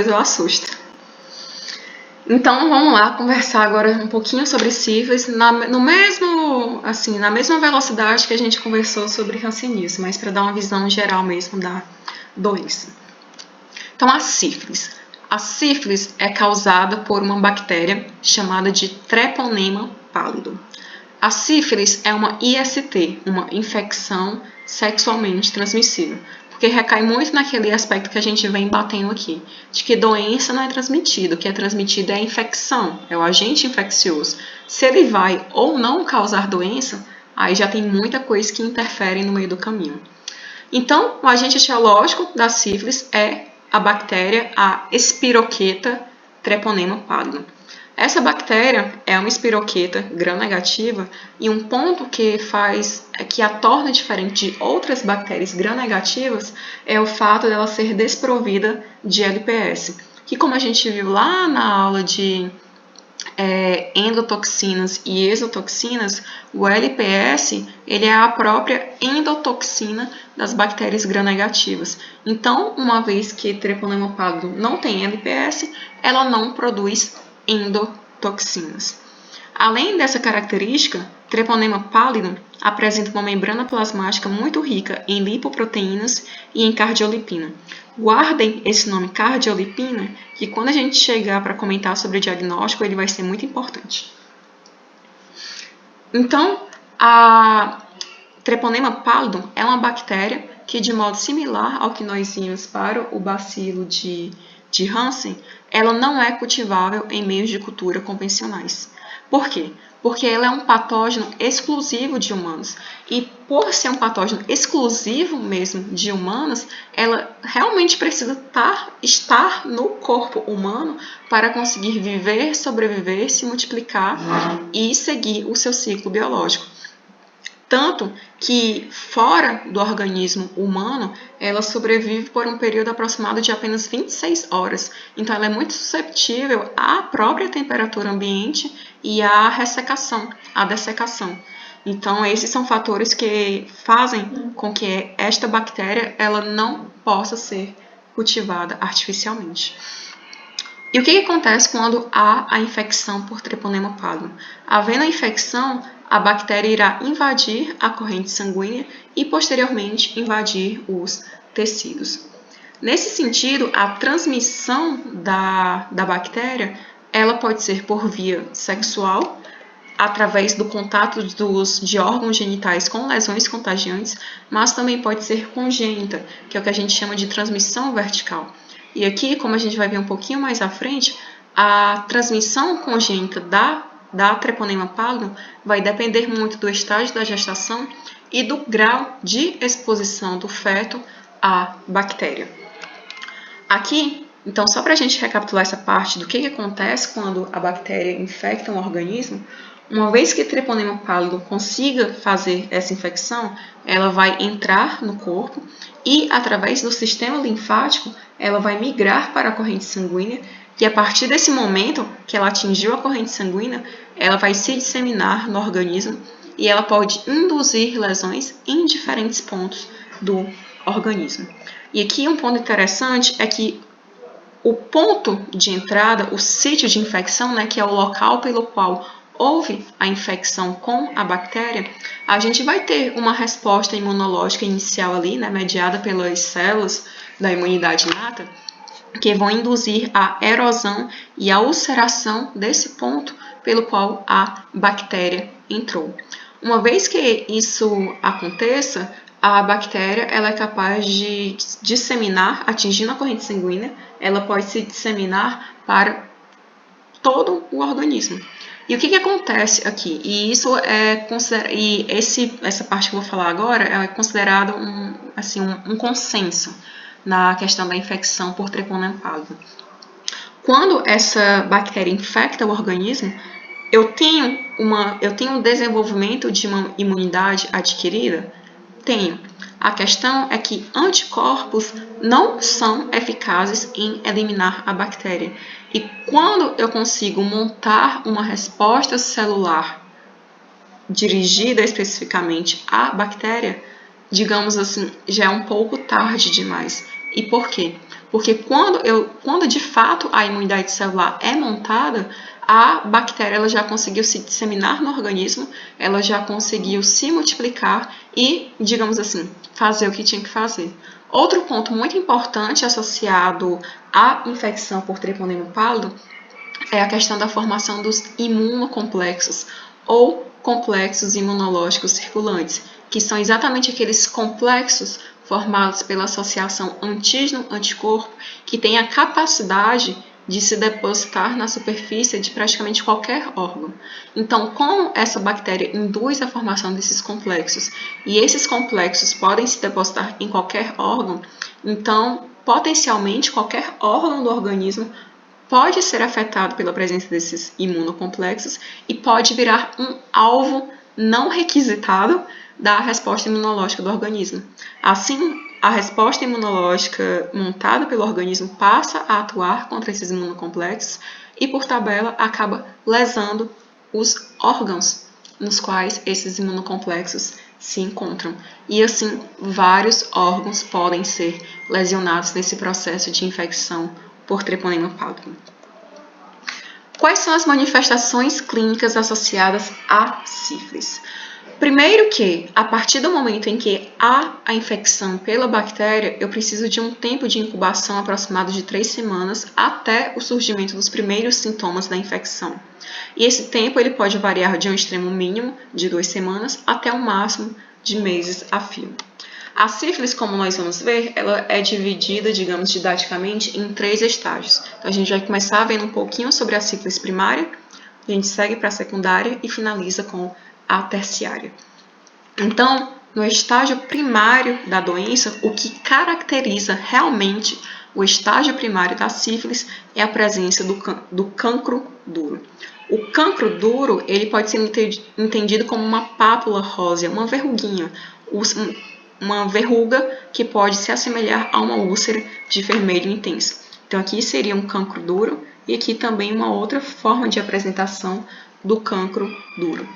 eu assusto. Então, vamos lá conversar agora um pouquinho sobre sífilis na mesma velocidade que a gente conversou sobre hanseníase, mas para dar uma visão geral mesmo da doença. Então, a sífilis. A sífilis é causada por uma bactéria chamada de Treponema pallidum. A sífilis é uma IST, uma infecção sexualmente transmissível, porque recai muito naquele aspecto que a gente vem batendo aqui, de que doença não é transmitida, o que é transmitido é a infecção, é o agente infeccioso. Se ele vai ou não causar doença, aí já tem muita coisa que interfere no meio do caminho. Então, o agente etiológico da sífilis é a bactéria, a Espiroqueta Treponema pallidum. Essa bactéria é uma espiroqueta gram-negativa e um ponto que a torna diferente de outras bactérias gram-negativas é o fato dela ser desprovida de LPS, que como a gente viu lá na aula de endotoxinas e exotoxinas, o LPS ele é a própria endotoxina das bactérias gram-negativas. Então, uma vez que Treponema pallidum não tem LPS, ela não produz endotoxinas. Além dessa característica, Treponema pallidum apresenta uma membrana plasmática muito rica em lipoproteínas e em cardiolipina. Guardem esse nome cardiolipina, que quando a gente chegar para comentar sobre o diagnóstico, ele vai ser muito importante. Então, a Treponema pallidum é uma bactéria que, de modo similar ao que nós vimos para o bacilo de Hansen, ela não é cultivável em meios de cultura convencionais. Por quê? Porque ela é um patógeno exclusivo de humanos. E por ser um patógeno exclusivo mesmo de humanos, ela realmente precisa estar no corpo humano para conseguir viver, sobreviver, se multiplicar e seguir o seu ciclo biológico. Tanto que, fora do organismo humano, ela sobrevive por um período aproximado de apenas 26 horas. Então, ela é muito suscetível à própria temperatura ambiente e à ressecação, à dessecação. Então, esses são fatores que fazem com que esta bactéria ela não possa ser cultivada artificialmente. E o que acontece quando há a infecção por Treponema pallidum? Havendo a infecção, a bactéria irá invadir a corrente sanguínea e, posteriormente, invadir os tecidos. Nesse sentido, a transmissão da bactéria ela pode ser por via sexual, através do contato de órgãos genitais com lesões contagiantes, mas também pode ser congênita, que é o que a gente chama de transmissão vertical. E aqui, como a gente vai ver um pouquinho mais à frente, a transmissão congênita da Treponema pallidum vai depender muito do estágio da gestação e do grau de exposição do feto à bactéria. Aqui, então, só para a gente recapitular essa parte do que acontece quando a bactéria infecta um organismo, uma vez que Treponema pallidum consiga fazer essa infecção, ela vai entrar no corpo e, através do sistema linfático, ela vai migrar para a corrente sanguínea e, a partir desse momento que ela atingiu a corrente sanguínea, ela vai se disseminar no organismo e ela pode induzir lesões em diferentes pontos do organismo. E aqui um ponto interessante é que o ponto de entrada, o sítio de infecção, né, que é o local pelo qual houve a infecção com a bactéria, a gente vai ter uma resposta imunológica inicial ali, né, mediada pelas células da imunidade inata, que vão induzir a erosão e a ulceração desse ponto pelo qual a bactéria entrou. Uma vez que isso aconteça, a bactéria ela é capaz de disseminar, atingindo a corrente sanguínea, ela pode se disseminar para todo o organismo. E o que acontece aqui? E isso essa parte que eu vou falar agora é considerado um consenso na questão da infecção por Treponema pallidum. Quando essa bactéria infecta o organismo, eu tenho um desenvolvimento de uma imunidade adquirida? Tenho. A questão é que anticorpos não são eficazes em eliminar a bactéria. E quando eu consigo montar uma resposta celular dirigida especificamente à bactéria, digamos assim, já é um pouco tarde demais. E por quê? Porque quando de fato a imunidade celular é montada, a bactéria ela já conseguiu se disseminar no organismo, ela já conseguiu se multiplicar e, digamos assim, fazer o que tinha que fazer. Outro ponto muito importante associado à infecção por treponema pálido é a questão da formação dos imunocomplexos ou complexos imunológicos circulantes, que são exatamente aqueles complexos formados pela associação antígeno-anticorpo que tem a capacidade de se depositar na superfície de praticamente qualquer órgão. Então, como essa bactéria induz a formação desses complexos e esses complexos podem se depositar em qualquer órgão, então, potencialmente, qualquer órgão do organismo pode ser afetado pela presença desses imunocomplexos e pode virar um alvo não requisitado da resposta imunológica do organismo. Assim, a resposta imunológica montada pelo organismo passa a atuar contra esses imunocomplexos e, por tabela, acaba lesando os órgãos nos quais esses imunocomplexos se encontram. E, assim, vários órgãos podem ser lesionados nesse processo de infecção por treponema pálido. Quais são as manifestações clínicas associadas à sífilis? Primeiro que, a partir do momento em que há a infecção pela bactéria, eu preciso de um tempo de incubação aproximado de 3 semanas até o surgimento dos primeiros sintomas da infecção. E esse tempo ele pode variar de um extremo mínimo, de 2 semanas, até um máximo de meses a fio. A sífilis, como nós vamos ver, ela é dividida, digamos, didaticamente em 3 estágios. Então, a gente vai começar vendo um pouquinho sobre a sífilis primária, a gente segue para a secundária e finaliza com a terciária. Então, no estágio primário da doença, o que caracteriza realmente o estágio primário da sífilis é a presença do cancro duro. O cancro duro ele pode ser entendido como uma pápula rósea, uma verruguinha, uma verruga que pode se assemelhar a uma úlcera de vermelho intenso. Então, aqui seria um cancro duro e aqui também uma outra forma de apresentação do cancro duro.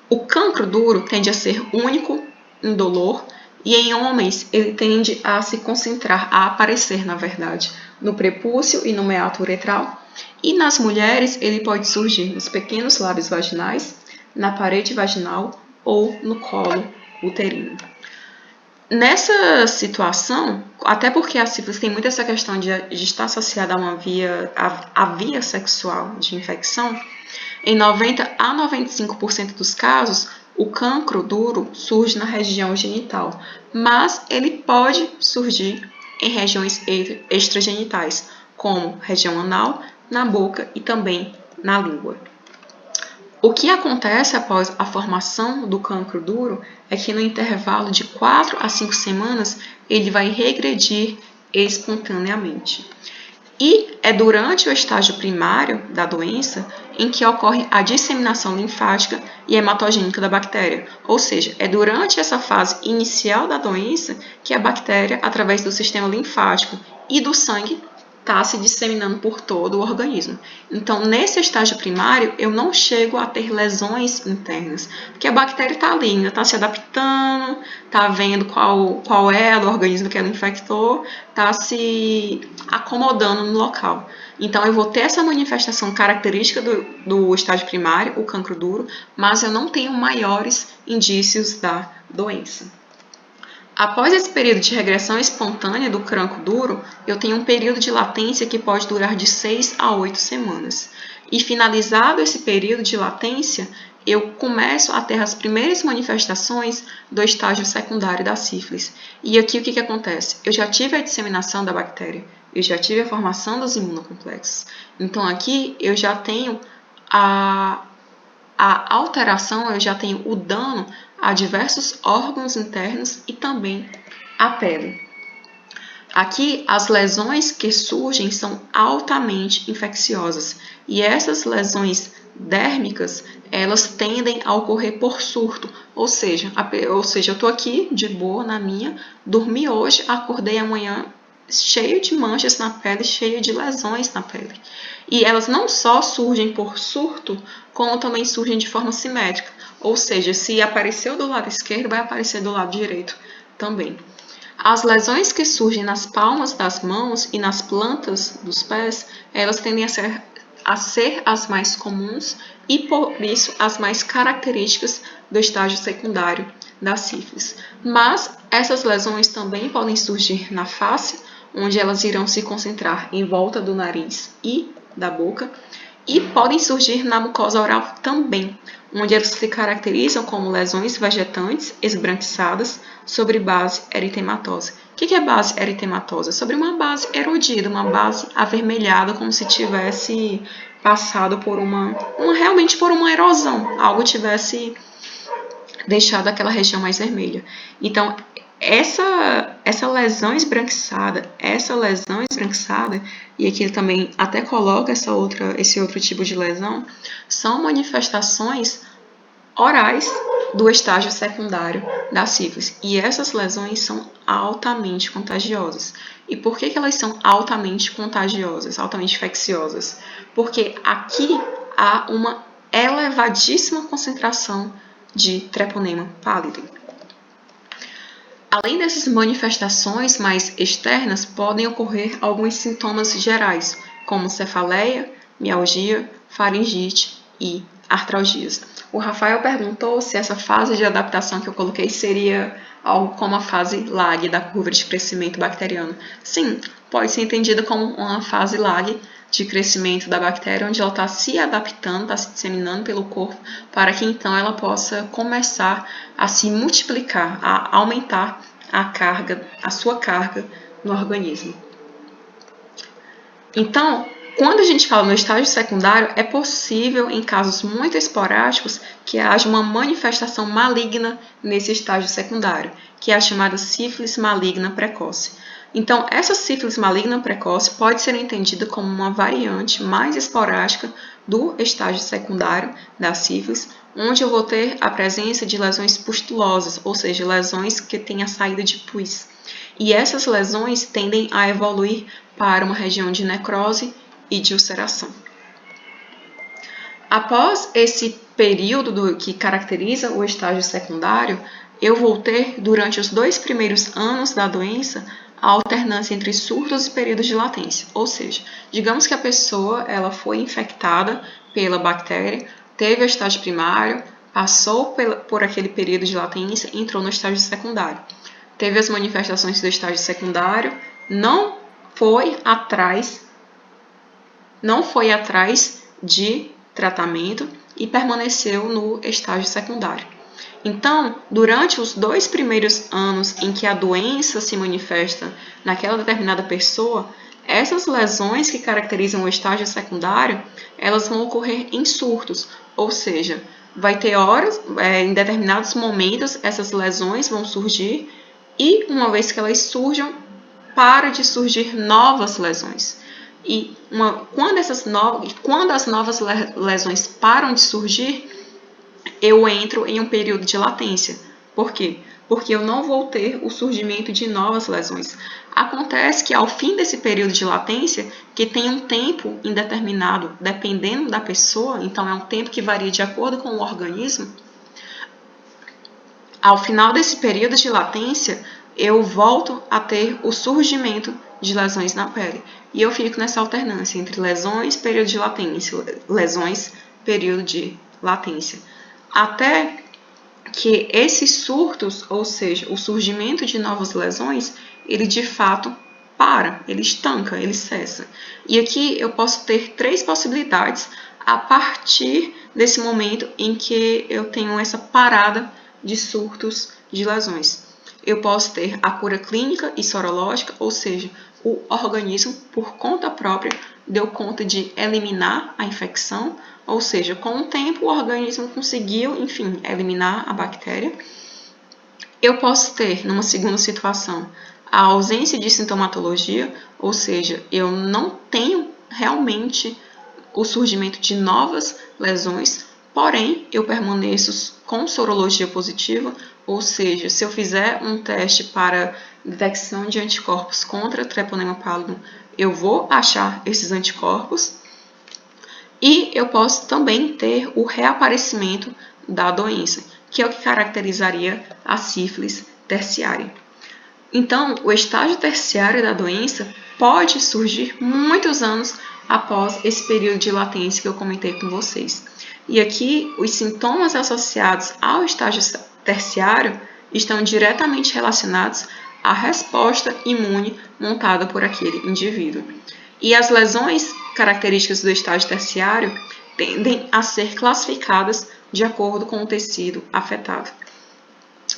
O cancro duro tende a ser único, indolor, e em homens ele tende a se concentrar, a aparecer, na verdade, no prepúcio e no meato uretral. E nas mulheres ele pode surgir nos pequenos lábios vaginais, na parede vaginal ou no colo uterino. Nessa situação, até porque a sífilis tem muito essa questão de estar associada a via sexual de infecção, em 90 a 95% dos casos, o cancro duro surge na região genital, mas ele pode surgir em regiões extragenitais, como região anal, na boca e também na língua. O que acontece após a formação do cancro duro é que no intervalo de 4 a 5 semanas ele vai regredir espontaneamente. E é durante o estágio primário da doença em que ocorre a disseminação linfática e hematogênica da bactéria, ou seja, é durante essa fase inicial da doença que a bactéria, através do sistema linfático e do sangue, está se disseminando por todo o organismo. Então, nesse estágio primário, eu não chego a ter lesões internas, porque a bactéria está ali, ainda está se adaptando, está vendo qual é a do organismo que ela infectou, está se acomodando no local. Então, eu vou ter essa manifestação característica do estágio primário, o cancro duro, mas eu não tenho maiores indícios da doença. Após esse período de regressão espontânea do cancro duro, eu tenho um período de latência que pode durar de 6 a 8 semanas. E finalizado esse período de latência, eu começo a ter as primeiras manifestações do estágio secundário da sífilis. E aqui o que acontece? Eu já tive a disseminação da bactéria, eu já tive a formação dos imunocomplexos. Então aqui eu já tenho a alteração, eu já tenho o dano a diversos órgãos internos e também à pele. Aqui, as lesões que surgem são altamente infecciosas e essas lesões dérmicas, elas tendem a ocorrer por surto, ou seja, eu estou aqui de boa na minha, dormi hoje, acordei amanhã cheio de manchas na pele, cheio de lesões na pele. E elas não só surgem por surto, como também surgem de forma simétrica. Ou seja, se apareceu do lado esquerdo, vai aparecer do lado direito também. As lesões que surgem nas palmas das mãos e nas plantas dos pés, elas tendem a ser as mais comuns e, por isso, as mais características do estágio secundário da sífilis. Mas essas lesões também podem surgir na face, onde elas irão se concentrar em volta do nariz e da boca, e podem surgir na mucosa oral também, onde elas se caracterizam como lesões vegetantes esbranquiçadas sobre base eritematosa. O que é base eritematosa? Sobre uma base erodida, uma base avermelhada, como se tivesse passado por realmente por uma erosão, algo tivesse deixado aquela região mais vermelha. Então, essa lesão esbranquiçada, e aqui ele também até coloca esse outro tipo de lesão, são manifestações orais do estágio secundário da sífilis. E essas lesões são altamente contagiosas. E por que elas são altamente contagiosas, altamente infecciosas? Porque aqui há uma elevadíssima concentração de treponema pallidum. Além dessas manifestações mais externas, podem ocorrer alguns sintomas gerais, como cefaleia, mialgia, faringite e artralgias. O Rafael perguntou se essa fase de adaptação que eu coloquei seria algo como a fase lag da curva de crescimento bacteriano. Sim, pode ser entendida como uma fase lag de crescimento da bactéria, onde ela está se adaptando, está se disseminando pelo corpo, para que então ela possa começar a se multiplicar, a aumentar a sua carga no organismo. Então, quando a gente fala no estágio secundário, é possível, em casos muito esporádicos, que haja uma manifestação maligna nesse estágio secundário, que é a chamada sífilis maligna precoce. Então, essa sífilis maligna precoce pode ser entendida como uma variante mais esporádica do estágio secundário da sífilis, onde eu vou ter a presença de lesões pustulosas, ou seja, lesões que têm a saída de pus. E essas lesões tendem a evoluir para uma região de necrose e de ulceração. Após esse período que caracteriza o estágio secundário, eu vou ter, durante os 2 primeiros anos da doença, a alternância entre surtos e períodos de latência. Ou seja, digamos que a pessoa ela foi infectada pela bactéria, teve o estágio primário, passou por aquele período de latência e entrou no estágio secundário. Teve as manifestações do estágio secundário, não foi atrás de tratamento e permaneceu no estágio secundário. Então, durante os 2 primeiros anos em que a doença se manifesta naquela determinada pessoa, essas lesões que caracterizam o estágio secundário, elas vão ocorrer em surtos, ou seja, vai ter horas, em determinados momentos, essas lesões vão surgir e, uma vez que elas surjam, para de surgir novas lesões. E quando as novas lesões param de surgir, eu entro em um período de latência. Por quê? Porque eu não vou ter o surgimento de novas lesões. Acontece que ao fim desse período de latência, que tem um tempo indeterminado, dependendo da pessoa, então é um tempo que varia de acordo com o organismo, ao final desse período de latência, eu volto a ter o surgimento de lesões na pele. E eu fico nessa alternância entre lesões, período de latência, lesões, período de latência. Até que esses surtos, ou seja, o surgimento de novas lesões, ele de fato para, ele estanca, ele cessa. E aqui eu posso ter 3 possibilidades a partir desse momento em que eu tenho essa parada de surtos de lesões. Eu posso ter a cura clínica e sorológica, ou seja, o organismo, por conta própria, deu conta de eliminar a infecção, ou seja, com o tempo o organismo conseguiu, enfim, eliminar a bactéria. Eu posso ter, numa segunda situação, a ausência de sintomatologia, ou seja, eu não tenho realmente o surgimento de novas lesões, porém, eu permaneço com sorologia positiva, ou seja, se eu fizer um teste para detecção de anticorpos contra Treponema pallidum, eu vou achar esses anticorpos. E eu posso também ter o reaparecimento da doença, que é o que caracterizaria a sífilis terciária. Então, o estágio terciário da doença pode surgir muitos anos após esse período de latência que eu comentei com vocês. E aqui, os sintomas associados ao estágio terciário estão diretamente relacionados à resposta imune montada por aquele indivíduo. E as lesões características do estágio terciário tendem a ser classificadas de acordo com o tecido afetado.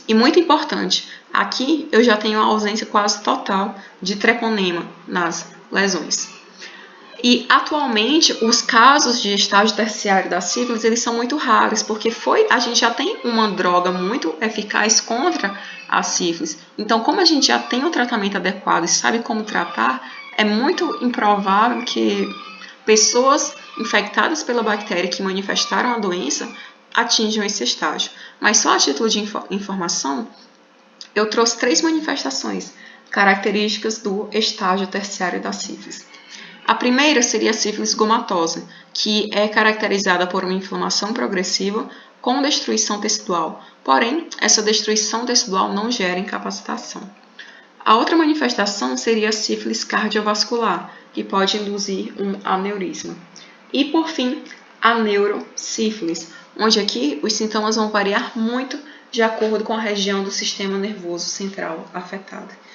E muito importante, aqui eu já tenho a ausência quase total de treponema nas lesões. E atualmente os casos de estágio terciário da sífilis eles são muito raros, porque a gente já tem uma droga muito eficaz contra a sífilis. Então, como a gente já tem um tratamento adequado e sabe como tratar, é muito improvável que pessoas infectadas pela bactéria que manifestaram a doença atinjam esse estágio. Mas só a título de informação, eu trouxe 3 manifestações características do estágio terciário da sífilis. A primeira seria a sífilis gomatosa, que é caracterizada por uma inflamação progressiva com destruição tecidual, porém, essa destruição tecidual não gera incapacitação. A outra manifestação seria a sífilis cardiovascular, que pode induzir um aneurisma. E, por fim, a neurosífilis, onde aqui os sintomas vão variar muito de acordo com a região do sistema nervoso central afetada.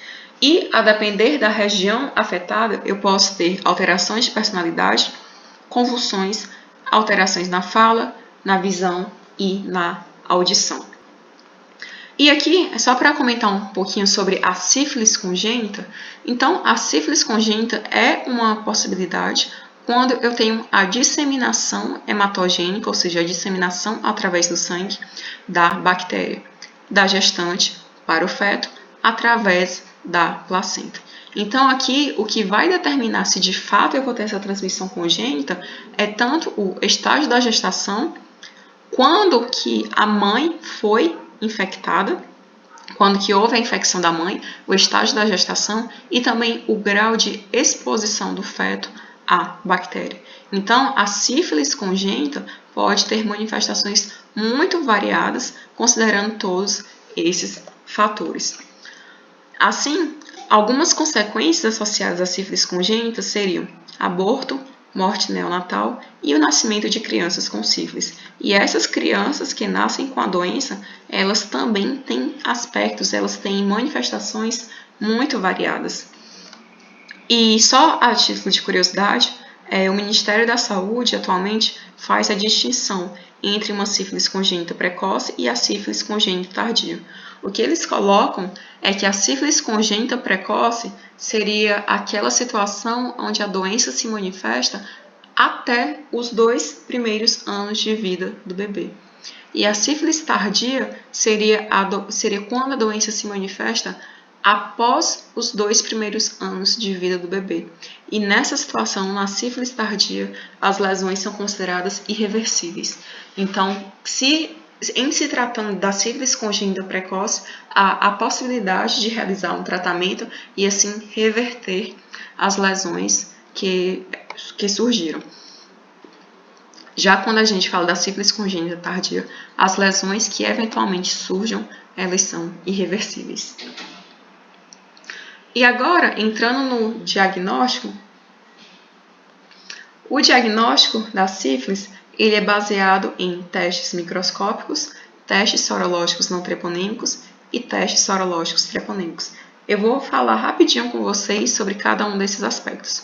E, a depender da região afetada, eu posso ter alterações de personalidade, convulsões, alterações na fala, na visão e na audição. E aqui, é só para comentar um pouquinho sobre a sífilis congênita. Então, a sífilis congênita é uma possibilidade quando eu tenho a disseminação hematogênica, ou seja, a disseminação através do sangue da bactéria, da gestante para o feto, através da placenta. Então, aqui, o que vai determinar se de fato eu vou ter essa transmissão congênita é tanto o estágio da gestação, quando que a mãe foi infectada, quando que houve a infecção da mãe, o estágio da gestação e também o grau de exposição do feto à bactéria. Então, a sífilis congênita pode ter manifestações muito variadas, considerando todos esses fatores. Assim, algumas consequências associadas à sífilis congênita seriam aborto, morte neonatal e o nascimento de crianças com sífilis. E essas crianças que nascem com a doença, elas também têm aspectos, elas têm manifestações muito variadas. E só a título de curiosidade, o Ministério da Saúde atualmente faz a distinção entre uma sífilis congênita precoce e a sífilis congênita tardia. O que eles colocam é que a sífilis congênita precoce seria aquela situação onde a doença se manifesta até os 2 primeiros anos de vida do bebê. E a sífilis tardia seria quando a doença se manifesta após os 2 primeiros anos de vida do bebê. E nessa situação, na sífilis tardia, as lesões são consideradas irreversíveis. Então, em se tratando da sífilis congênita precoce, há a possibilidade de realizar um tratamento e assim reverter as lesões que surgiram. Já quando a gente fala da sífilis congênita tardia, as lesões que eventualmente surjam, elas são irreversíveis. E agora, entrando no diagnóstico, o diagnóstico da sífilis ele é baseado em testes microscópicos, testes sorológicos não treponêmicos e testes sorológicos treponêmicos. Eu vou falar rapidinho com vocês sobre cada um desses aspectos.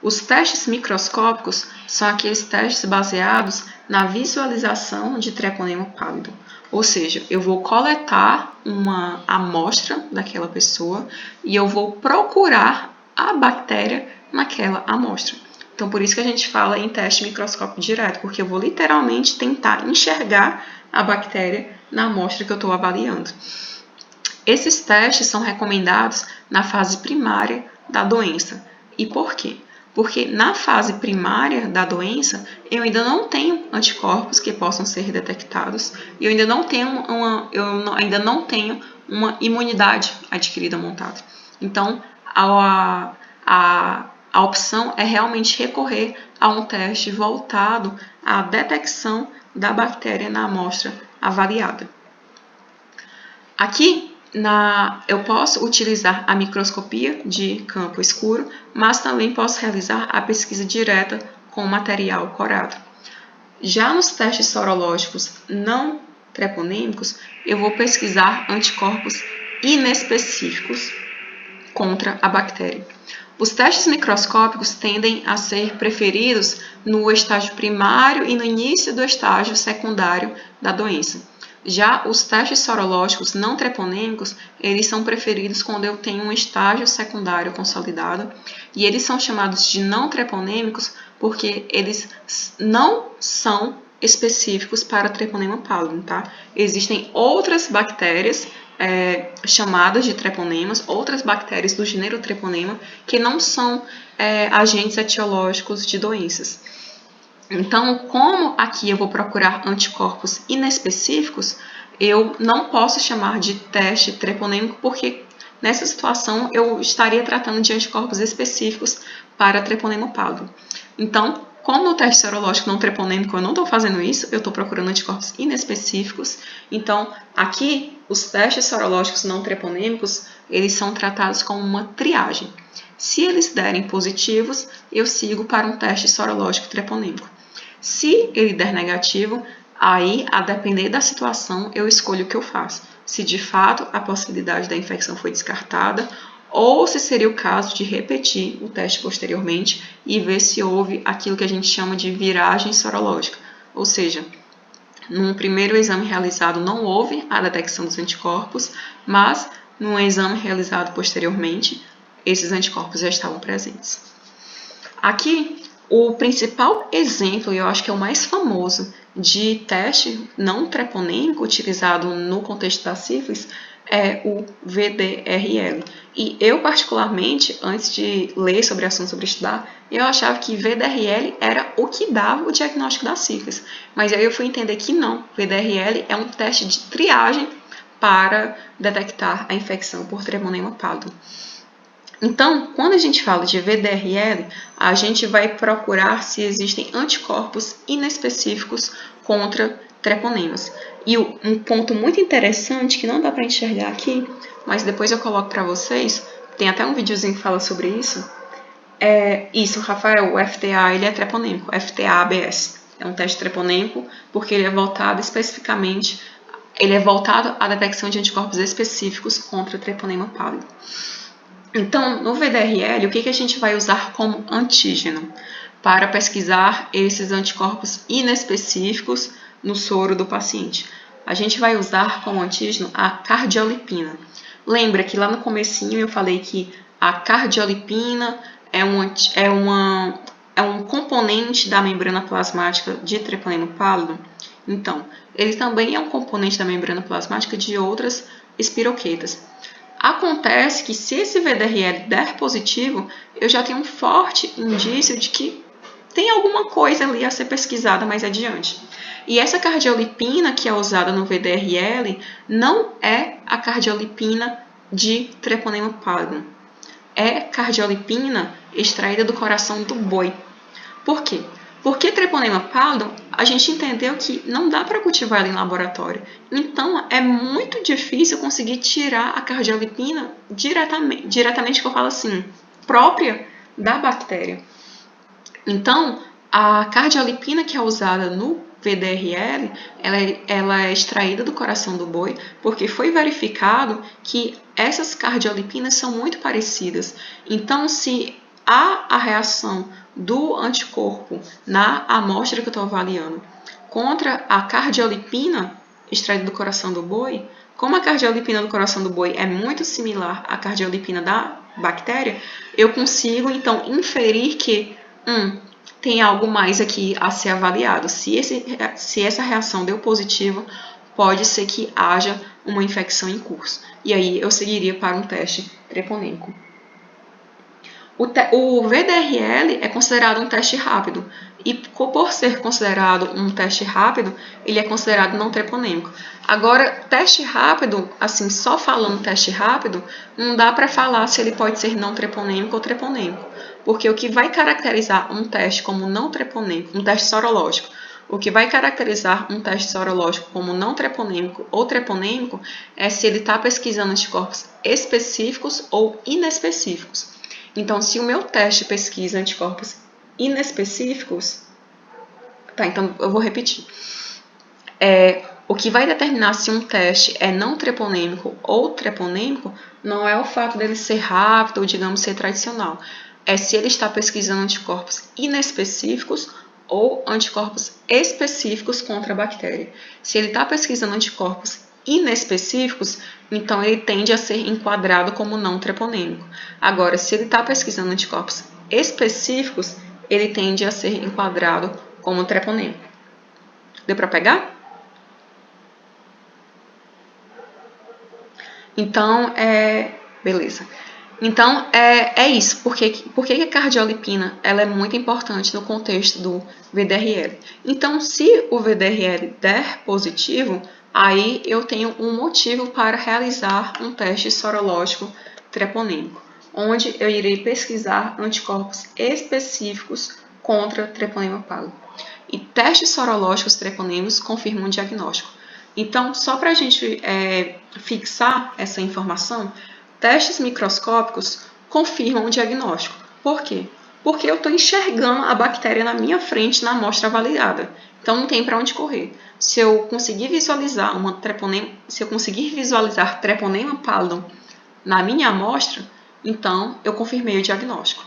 Os testes microscópicos são aqueles testes baseados na visualização de treponema pálido. Ou seja, eu vou coletar uma amostra daquela pessoa e eu vou procurar a bactéria naquela amostra. Então, por isso que a gente fala em teste microscópico direto, porque eu vou literalmente tentar enxergar a bactéria na amostra que eu estou avaliando. Esses testes são recomendados na fase primária da doença. E por quê? Porque na fase primária da doença, eu ainda não tenho anticorpos que possam ser detectados e eu ainda não tenho uma imunidade adquirida montada. Então, a opção é realmente recorrer a um teste voltado à detecção da bactéria na amostra avaliada. Aqui, eu posso utilizar a microscopia de campo escuro, mas também posso realizar a pesquisa direta com material corado. Já nos testes sorológicos não treponêmicos, eu vou pesquisar anticorpos inespecíficos contra a bactéria. Os testes microscópicos tendem a ser preferidos no estágio primário e no início do estágio secundário da doença. Já os testes sorológicos não treponêmicos, eles são preferidos quando eu tenho um estágio secundário consolidado, e eles são chamados de não treponêmicos porque eles não são específicos para Treponema pallidum, tá? Existem outras bactérias chamadas de treponemas, outras bactérias do gênero Treponema, que não são agentes etiológicos de doenças. Então, como aqui eu vou procurar anticorpos inespecíficos, eu não posso chamar de teste treponêmico, porque nessa situação eu estaria tratando de anticorpos específicos para Treponema pallidum. Então, como no teste serológico não treponêmico eu não estou fazendo isso, eu estou procurando anticorpos inespecíficos. Então, aqui, os testes sorológicos não treponêmicos, eles são tratados como uma triagem. Se eles derem positivos, eu sigo para um teste sorológico treponêmico. Se ele der negativo, aí, a depender da situação, eu escolho o que eu faço. Se de fato a possibilidade da infecção foi descartada, ou se seria o caso de repetir o teste posteriormente e ver se houve aquilo que a gente chama de viragem sorológica. Ou seja, num primeiro exame realizado não houve a detecção dos anticorpos, mas num exame realizado posteriormente, esses anticorpos já estavam presentes. Aqui, o principal exemplo, e eu acho que é o mais famoso, de teste não treponêmico utilizado no contexto da sífilis é o VDRL. E eu, particularmente, antes de ler sobre o assunto, sobre estudar, eu achava que VDRL era o que dava o diagnóstico da sífilis. Mas aí eu fui entender que não. VDRL é um teste de triagem para detectar a infecção por Treponema pallidum. Então, quando a gente fala de VDRL, a gente vai procurar se existem anticorpos inespecíficos contra treponemas. E um ponto muito interessante, que não dá para enxergar aqui, mas depois eu coloco para vocês, tem até um videozinho que fala sobre isso, isso, Rafael, o FTA ele é treponêmico, FTA-ABS. É um teste treponêmico porque ele é voltado especificamente, ele é voltado à detecção de anticorpos específicos contra Treponema pallidum. Então, no VDRL, o que a gente vai usar como antígeno para pesquisar esses anticorpos inespecíficos no soro do paciente? A gente vai usar como antígeno a cardiolipina. Lembra que lá no comecinho eu falei que a cardiolipina é um componente da membrana plasmática de Treponema pallidum? Então, ele também é um componente da membrana plasmática de outras espiroquetas. Acontece que se esse VDRL der positivo, eu já tenho um forte indício de que tem alguma coisa ali a ser pesquisada mais adiante. E essa cardiolipina que é usada no VDRL não é a cardiolipina de Treponema pallidum. É cardiolipina extraída do coração do boi. Por quê? Porque Treponema pallidum, a gente entendeu que não dá para cultivar ela em laboratório. Então, é muito difícil conseguir tirar a cardiolipina diretamente que eu falo assim, própria da bactéria. Então, a cardiolipina que é usada no VDRL, ela é extraída do coração do boi, porque foi verificado que essas cardiolipinas são muito parecidas. Então, se há a reação do anticorpo na amostra que eu estou avaliando contra a cardiolipina extraída do coração do boi, como a cardiolipina do coração do boi é muito similar à cardiolipina da bactéria, eu consigo então inferir que tem algo mais aqui a ser avaliado. Se essa reação deu positiva, pode ser que haja uma infecção em curso. E aí eu seguiria para um teste treponêmico. O VDRL é considerado um teste rápido e por ser considerado um teste rápido, ele é considerado não treponêmico. Agora, teste rápido, assim, só falando teste rápido, não dá para falar se ele pode ser não treponêmico ou treponêmico, porque o que vai caracterizar um teste como não treponêmico, um teste sorológico, O que vai caracterizar um teste sorológico como não treponêmico ou treponêmico é se ele está pesquisando anticorpos específicos ou inespecíficos. Então, se o meu teste pesquisa anticorpos inespecíficos, tá, então eu vou repetir. O que vai determinar se um teste é não treponêmico ou treponêmico não é o fato dele ser rápido ou, digamos, ser tradicional. É se ele está pesquisando anticorpos inespecíficos ou anticorpos específicos contra a bactéria. Se ele está pesquisando anticorpos inespecíficos, então ele tende a ser enquadrado como não treponêmico. Agora, se ele está pesquisando anticorpos específicos, ele tende a ser enquadrado como treponêmico. Deu para pegar? Então, beleza. Então, é isso. Por que a cardiolipina ela é muito importante no contexto do VDRL? Então, se o VDRL der positivo, aí eu tenho um motivo para realizar um teste sorológico treponêmico, onde eu irei pesquisar anticorpos específicos contra treponema pálido. E testes sorológicos treponêmicos confirmam o diagnóstico. Então, só para a gente fixar essa informação, testes microscópicos confirmam o diagnóstico. Por quê? Porque eu estou enxergando a bactéria na minha frente na amostra avaliada. Então, não tem para onde correr. Se eu conseguir visualizar treponema pallidum na minha amostra, então eu confirmei o diagnóstico.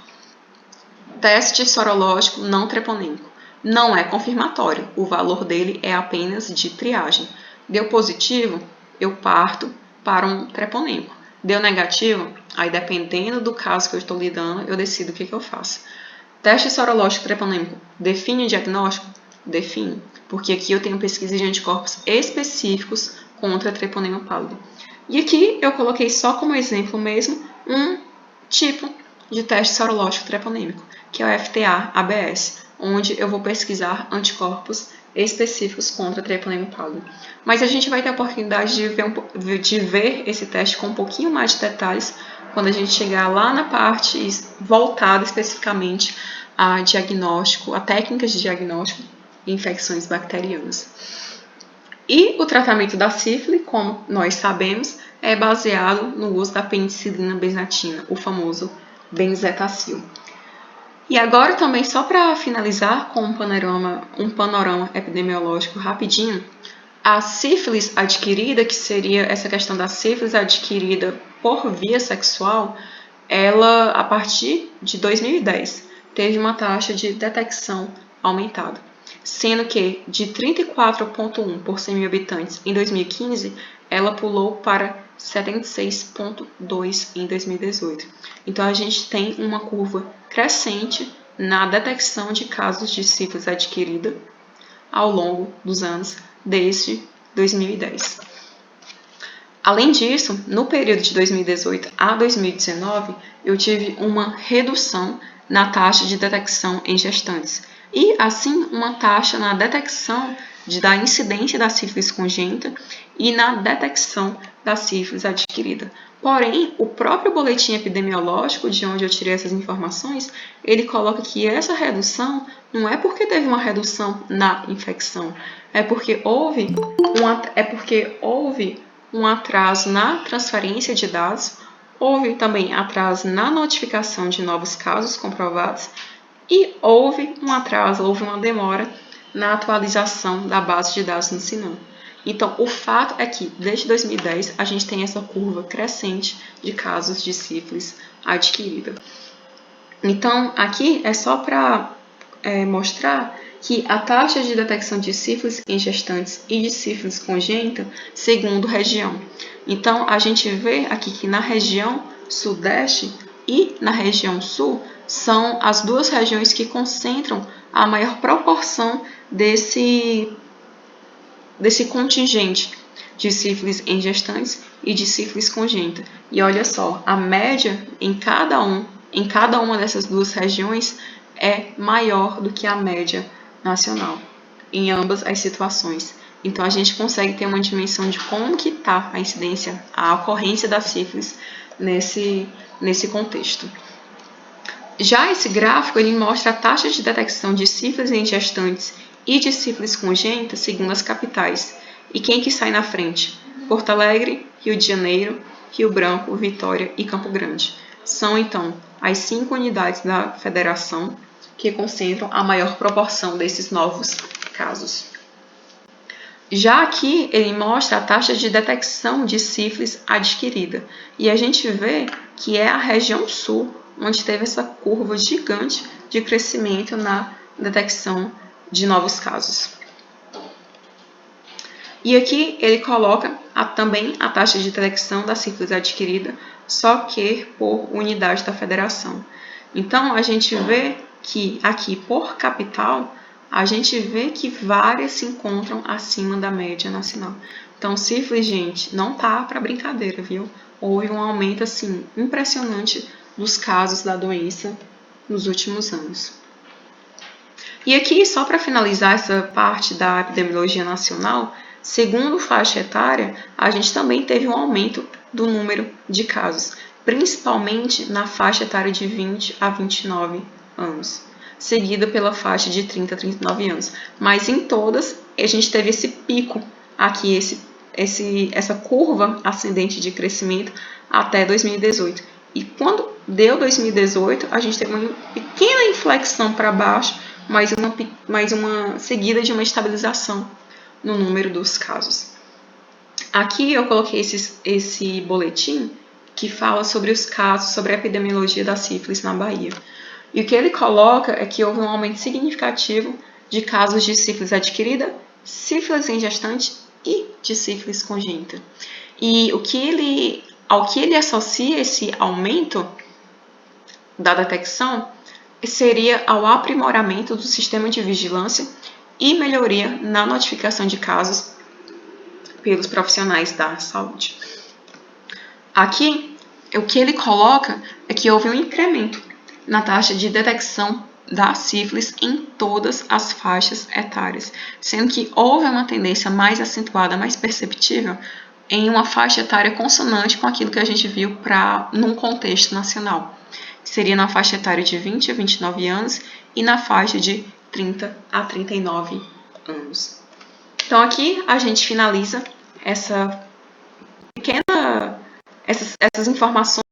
Teste sorológico não treponêmico. Não é confirmatório, o valor dele é apenas de triagem. Deu positivo, eu parto para um treponêmico. Deu negativo, aí dependendo do caso que eu estou lidando, eu decido o que eu faço. Teste sorológico treponêmico define o diagnóstico? Define, porque aqui eu tenho pesquisa de anticorpos específicos contra treponema pálido. E aqui eu coloquei só como exemplo mesmo um tipo de teste sorológico treponêmico, que é o FTA-ABS, onde eu vou pesquisar anticorpos específicos contra treponema pálido. Mas a gente vai ter a oportunidade de ver esse teste com um pouquinho mais de detalhes quando a gente chegar lá na parte voltada especificamente a diagnóstico, a técnicas de diagnóstico de infecções bacterianas. E o tratamento da sífilis, como nós sabemos, é baseado no uso da penicilina benzatina, o famoso benzetacil. E agora também, só para finalizar com um panorama epidemiológico rapidinho, a sífilis adquirida, que seria essa questão da sífilis adquirida por via sexual, ela, a partir de 2010, teve uma taxa de detecção aumentada, sendo que de 34,1 por 100 mil habitantes em 2015, ela pulou para 76,2 em 2018. Então, a gente tem uma curva crescente na detecção de casos de sífilis adquirida ao longo dos anos, desde 2010. Além disso, no período de 2018 a 2019, eu tive uma redução na taxa de detecção em gestantes e, assim, uma taxa na detecção da incidência da sífilis congênita e na detecção da sífilis adquirida. Porém, o próprio boletim epidemiológico, de onde eu tirei essas informações, ele coloca que essa redução não é porque teve uma redução na infecção, é porque houve um atraso na transferência de dados, houve também atraso na notificação de novos casos comprovados e houve uma demora na atualização da base de dados no SINAM. Então, o fato é que, desde 2010, a gente tem essa curva crescente de casos de sífilis adquirida. Então, aqui é só para mostrar que a taxa de detecção de sífilis em gestantes e de sífilis congênita, segundo região. Então, a gente vê aqui que na região sudeste e na região sul são as duas regiões que concentram a maior proporção desse contingente de sífilis em gestantes e de sífilis congênita. E olha só, a média em cada uma dessas duas regiões é maior do que a média nacional, em ambas as situações. Então, a gente consegue ter uma dimensão de como que está a incidência, a ocorrência da sífilis nesse contexto. Já esse gráfico, ele mostra a taxa de detecção de sífilis em gestantes e de sífilis congênita segundo as capitais. E quem que sai na frente? Porto Alegre, Rio de Janeiro, Rio Branco, Vitória e Campo Grande. São, então, as 5 unidades da federação que concentram a maior proporção desses novos casos. Já aqui, ele mostra a taxa de detecção de sífilis adquirida. E a gente vê que é a região sul onde teve essa curva gigante de crescimento na detecção de novos casos. E aqui ele coloca também a taxa de detecção da sífilis adquirida, só que por unidade da federação. Então, a gente vê que aqui, por capital, a gente vê que várias se encontram acima da média nacional. Então, sífilis, gente, não tá para brincadeira, viu? Houve um aumento, assim, impressionante dos casos da doença nos últimos anos. E aqui, só para finalizar essa parte da epidemiologia nacional, segundo faixa etária, a gente também teve um aumento do número de casos, principalmente na faixa etária de 20 a 29 anos, seguida pela faixa de 30 a 39 anos. Mas em todas, a gente teve esse pico aqui, essa curva ascendente de crescimento até 2018. E quando deu 2018, a gente teve uma pequena inflexão para baixo, mais uma seguida de uma estabilização no número dos casos. Aqui eu coloquei esse boletim que fala sobre os casos, sobre a epidemiologia da sífilis na Bahia. E o que ele coloca é que houve um aumento significativo de casos de sífilis adquirida, sífilis em gestante e de sífilis congênita. E ao que ele associa esse aumento da detecção seria ao aprimoramento do sistema de vigilância e melhoria na notificação de casos pelos profissionais da saúde. Aqui, o que ele coloca é que houve um incremento na taxa de detecção da sífilis em todas as faixas etárias, sendo que houve uma tendência mais acentuada, mais perceptível, em uma faixa etária consonante com aquilo que a gente viu num contexto nacional. Seria na faixa etária de 20 a 29 anos e na faixa de 30 a 39 anos. Então, aqui a gente finaliza essas informações